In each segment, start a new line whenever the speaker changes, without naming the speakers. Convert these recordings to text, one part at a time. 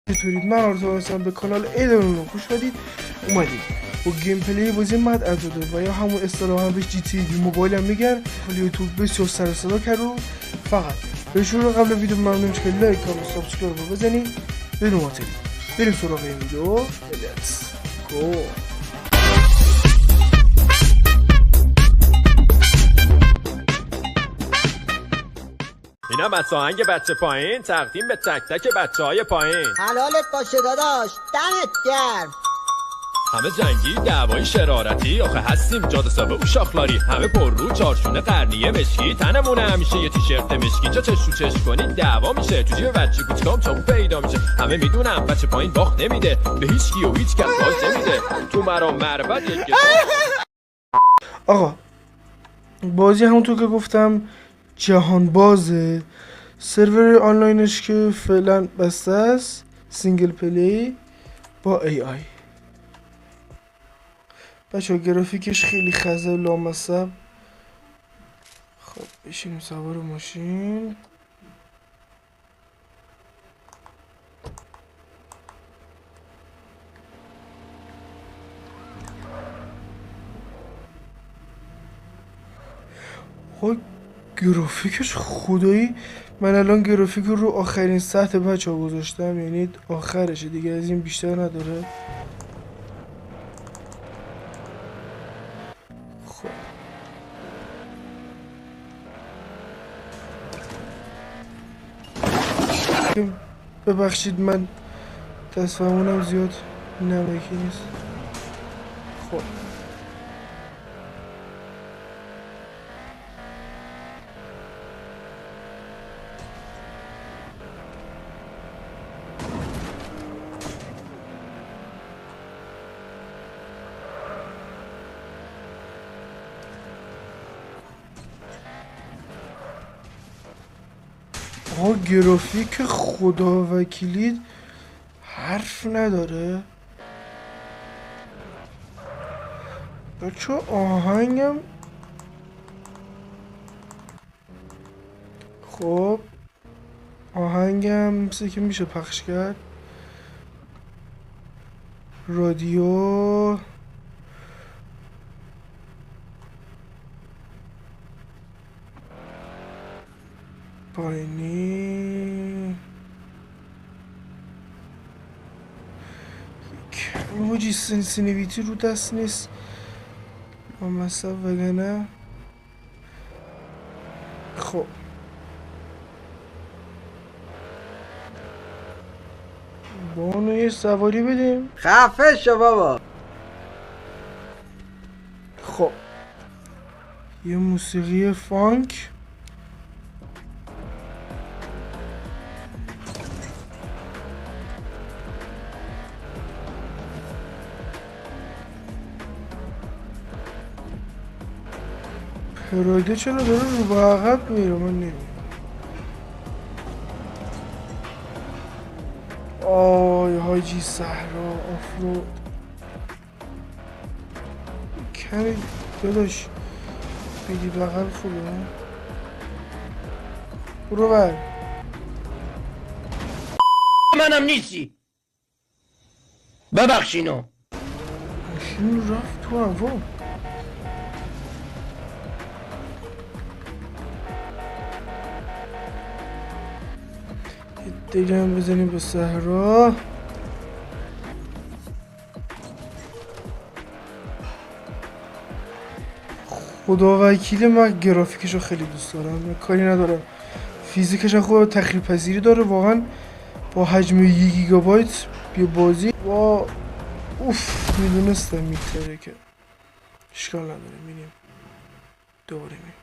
چطورید؟ من آرزو هستم. به کانال ایدرون خوش اومدید. اومدید با گیم پلی بازی مد اداده و یا همون اصطلاحا بهش جی تی وی موبایل هم میگن. حالا یوتیوب بسیار سر صدا کرد و فقط به شروع قبل ویدیو ممنون میشه که لایک کامنت سابسکرایب رو بزنید. بریم معطلی بریم سراغ این ویدیو. لیتس گو.
اینم از آهنگ بچه پایین تقدیم به تک تک بچه های پایین.
حلالت باشه داداش، دمت گرم.
همه جنگی دعوای شرارتی آخه هستیم جاده سابه و شاخلاری، همه پر رو چارشونه قرنیه مشکی، تنمونه همیشه یه تیشرت مشکی، جا چش رو چش کنی دعوا میشه، تو جیب بچه کوچیکام چاقو پیدا میشه. همه میدونم بچه پایین باخت نمیده به هیچ کی و هیچ کس باز نمیده، تو مرام مربد یک
آقا بازی همونطور که گفتم جهان بازه. سرور آنلاینش که فعلا بسته است، سینگل پلی با ای آی. بچه گرافیکش خیلی خزه و لامصب. خب بشینیم سوار ماشین. خب گرافیکش خدایی، من الان گرافیک رو آخرین سطح بچه ها گذاشتم، یعنی آخرشه دیگه، از این بیشتر نداره. خب ببخشید من تصفیمونم زیاد نمکی نیست. خب آقا گرافیک خدا وکیلی حرف نداره. بچه آهنگم خب آهنگم مثل که میشه پخش کرد. رادیو پایینی موجی سنسینیویتی رو دست نیست مصب وگنه. خب با اونو یه سواری بدیم.
خفه شو بابا.
خب یه موسیقی فانک. پراده چرا داره رو به عقب میره؟ من نمیدونم. آی حاجی صحرا آفرود کمی داداش بگی بغل خوبه. برو بر
منم نیستی ببخشینو.
ماشین رفت تو هوا. دیگه هم بزنیم به صحرا. خدا وکیل من گرافیکشو خیلی دوست دارم، من کاری ندارم. فیزیکش هم خوبه، تخریب پذیری داره واقعا. با حجم 1 گیگابایت بیا بازی با اوف میدونستم میتره که اشکال نداره. میریم دوباره میریم.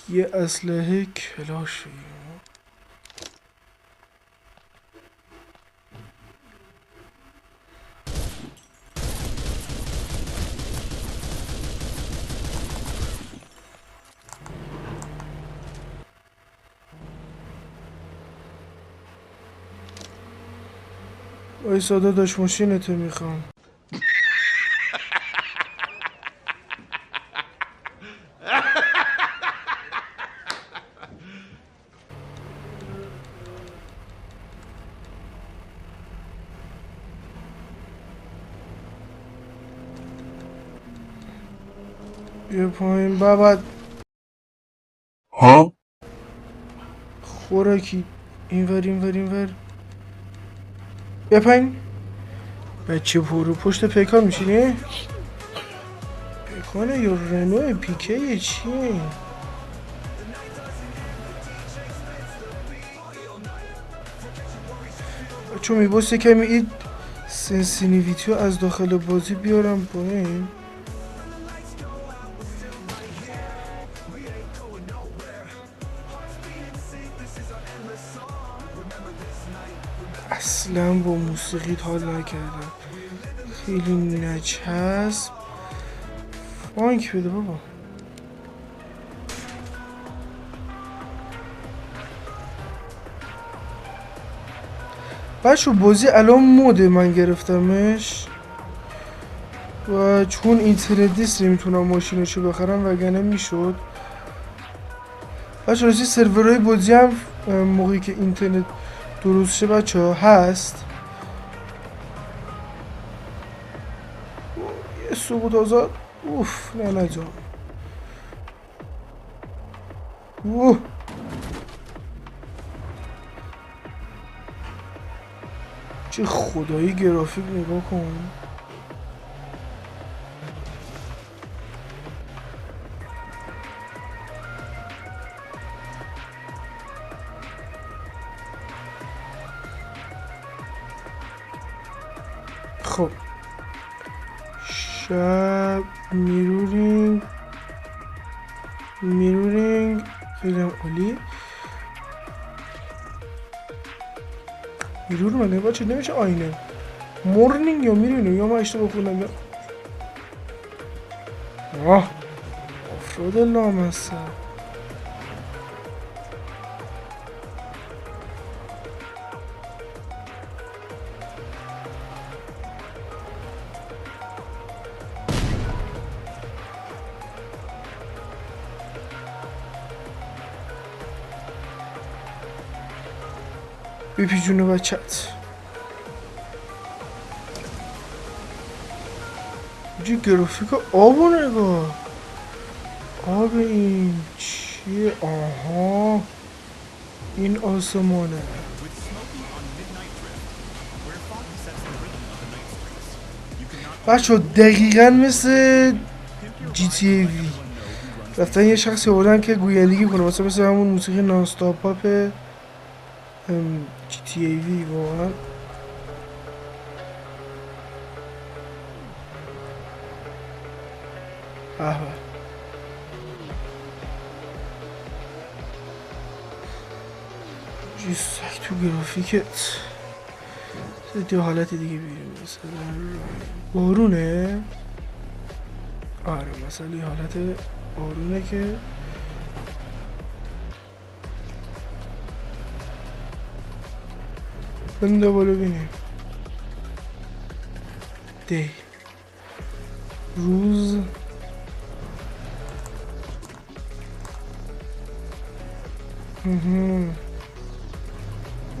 یه اسلحه کلاش بگیریم. وایسا داداش ماشینتو میخوام. بیا پایین بابا.
ها؟
خوراکی اینور. بیا پایین. بچه پرو پشت پیکان میشینی؟ پیکانه یا رنو پیکه چیه؟ بچه میباسته کمی این سنسینیویتیو از داخل بازی بیارم پایین. اصلا با موسیقی حال نکردم، خیلی نچسب. فانک بده بابا. بچه بازی الان موده من گرفتمش و چون اینترنت نیست نمیتونم ماشینشو بخرم وگرنه میشد. بچه راستی سرورهای بازی هم موقعی که اینترنت درست شه بچه ها هست. یه سقوط آزاد. اوف نه جان. اوه چه خدایی گرافیک نگاه کن. خب شب میرورینگ خیلی هم عالی. میرور منه بچه نمیشه آینه. مورنینگ یا میرورینگ یا من اشتباه خوندم یا افراد لامصب. بپیچونه بچت. چه گرافیک آبو نگاه. آب این چیه؟ آها این آسمانه. بچه دقیقا مثل جی تی ای وی رفتن یه شخصی آوردن که گویندگی کنه مثل همون موسیقی نانستاپ جی تی ای وی. واقعا چه سک تو گرافیکت. یه حالت دیگه بیریم مثلا بارونه. آره مثلا یه حالت بارونه که بنده بالا بینیم. دی روز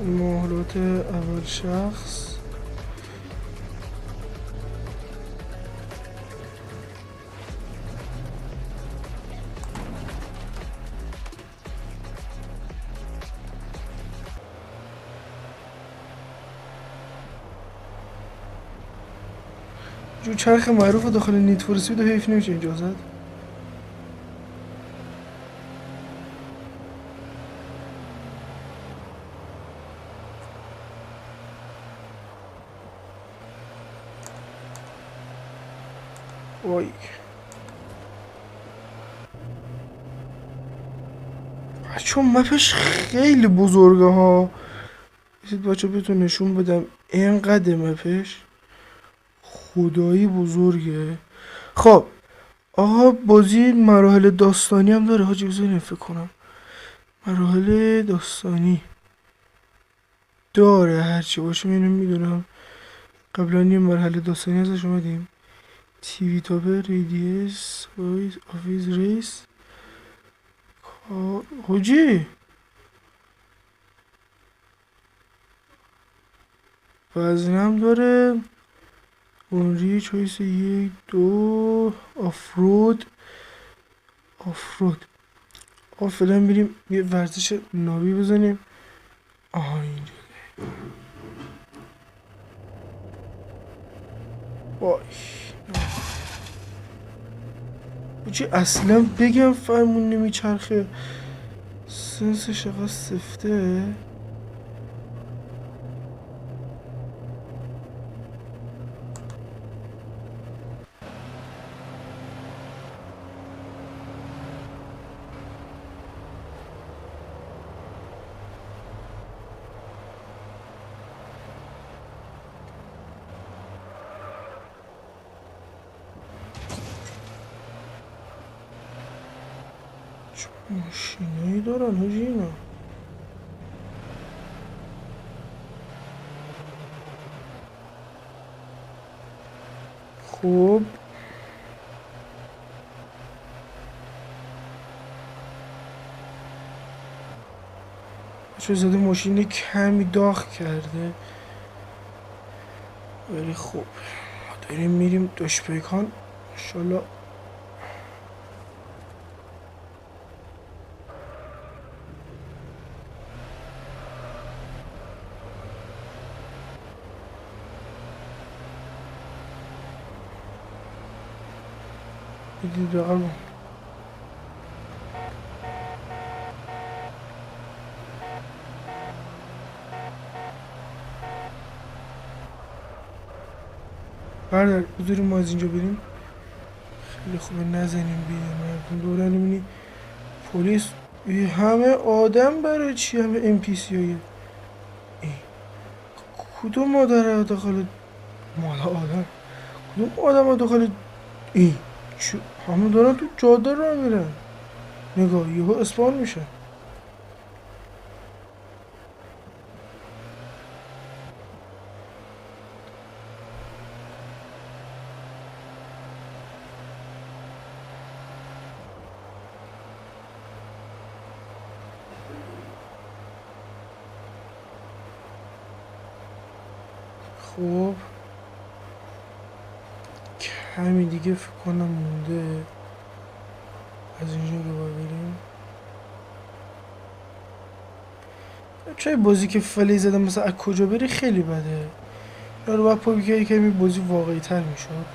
مهلات اول شخص. جو چرخ معروف داخل نیت فور اسپید و حیف نمیشه اینجا زد. وای بچه مپش خیلی بزرگه ها. بچه بهتون نشون بدم اینقدر مپش خدایی بزرگه. خب آقا بازی مراحل داستانی هم داره حاجی. بذارین فکر کنم مراحل داستانی داره هرچی باشه من میدونم. قبلا یه مرحله داستانی ازش اومدیم. تیوی تاپر ریدیس آفیس ریس حاجی وزنم داره. اونری چویس 1 2 آفرود آفرود. آقا فعلا بریم یه ورزش نابی بزنیم. آها اینجا. وای چی اصلا بگم فرمون نمیچرخه، سنسش اقا سفته. ماشینایی دارن حاجی اینا. خب چه زده ماشین کمی داغ کرده، ولی خب داریم میریم دشپیکان انشالله. دیده قلبم بردار بذاریم ما از اینجا بریم. خیلی خوبه نزنیم بیه مردم دورن میبینی پلیس همه آدم برای چی همه ام پی سی هایی. کدوم مادر داخل مال آدم، کدوم آدم ها داخل این همه دارن تو جاده رو میرن. نگاه یهو اسپان میشه. خب کمی دیگه فکر کنم مونده از اینجا که باید بریم. چای بازی که فلی زدم مثلا از کجا بری خیلی بده، یارو باید پا بگه کمی بازی واقعی تر میشد.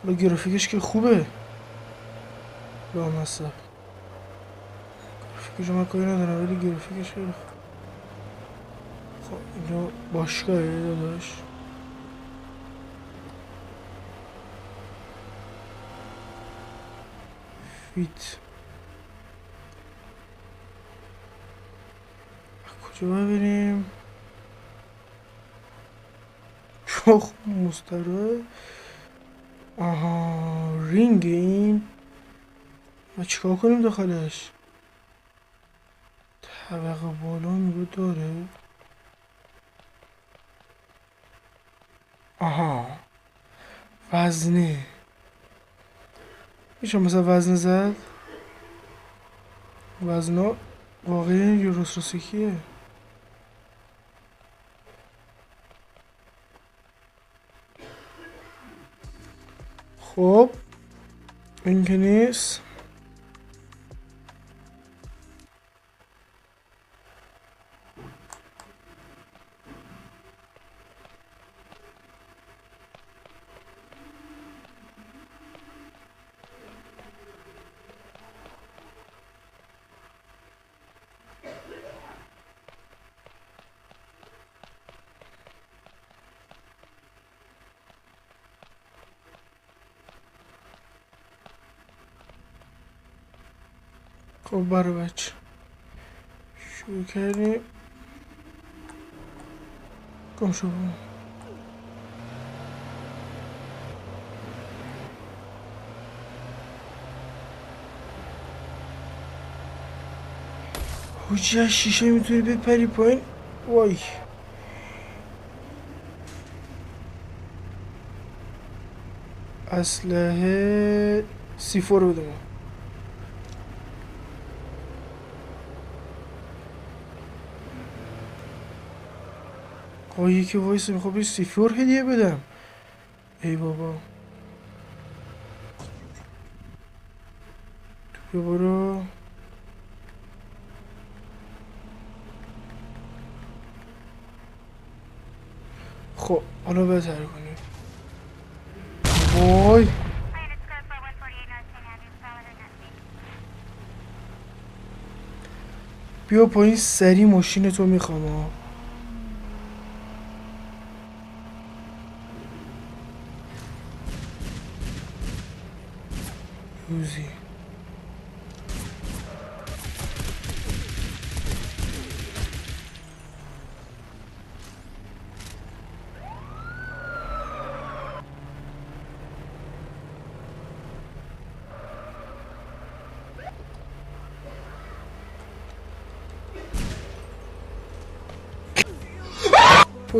حالا گرافیکش که خوبه لامصب، گرافیکش من کاری ندارم ولی گرافیکش خیلی خوب. خب اینجا باشگاهه داداش. فیت کجا باید بریم؟ چخ مستره. آها رینگ این و چیکار کنیم داخلش؟ طبقه بالا میگو داره. آها وزنه میشه مثلا وزن زد. وزنا واقعی یا رسرسیکیه. خب این که نیست. خب برای بچه شروع کردیم. گم شو حاجی از شیشه میتونی بپری پایین. وای اسلحه C4 بده من. آه یکی وایسه میخواد بهش C4 هدیه بدم. ای بابا بیا برو. خب حالا بهتر کنیم. وای بیا پایین سری ماشین تو میخوام ها. روزی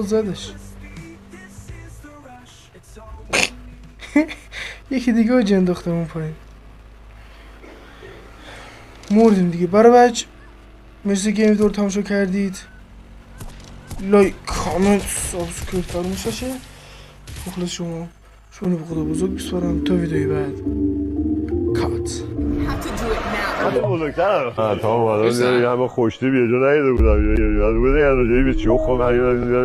زدش. یکی دیگه ها جن اون پایین. مردیم دیگه. برای بچ مرسی گیم دور تماشا کردید. لایک کامنت سابسکرایب فراموش نشه. مخلص شما به خدا بزرگ بسپارم تا ویدیوی بعد. کات
بزرگترم تا اومدم همه خوشتی یه جا نیده بودم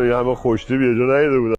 یه همه خوشتی یه جا نیده بودم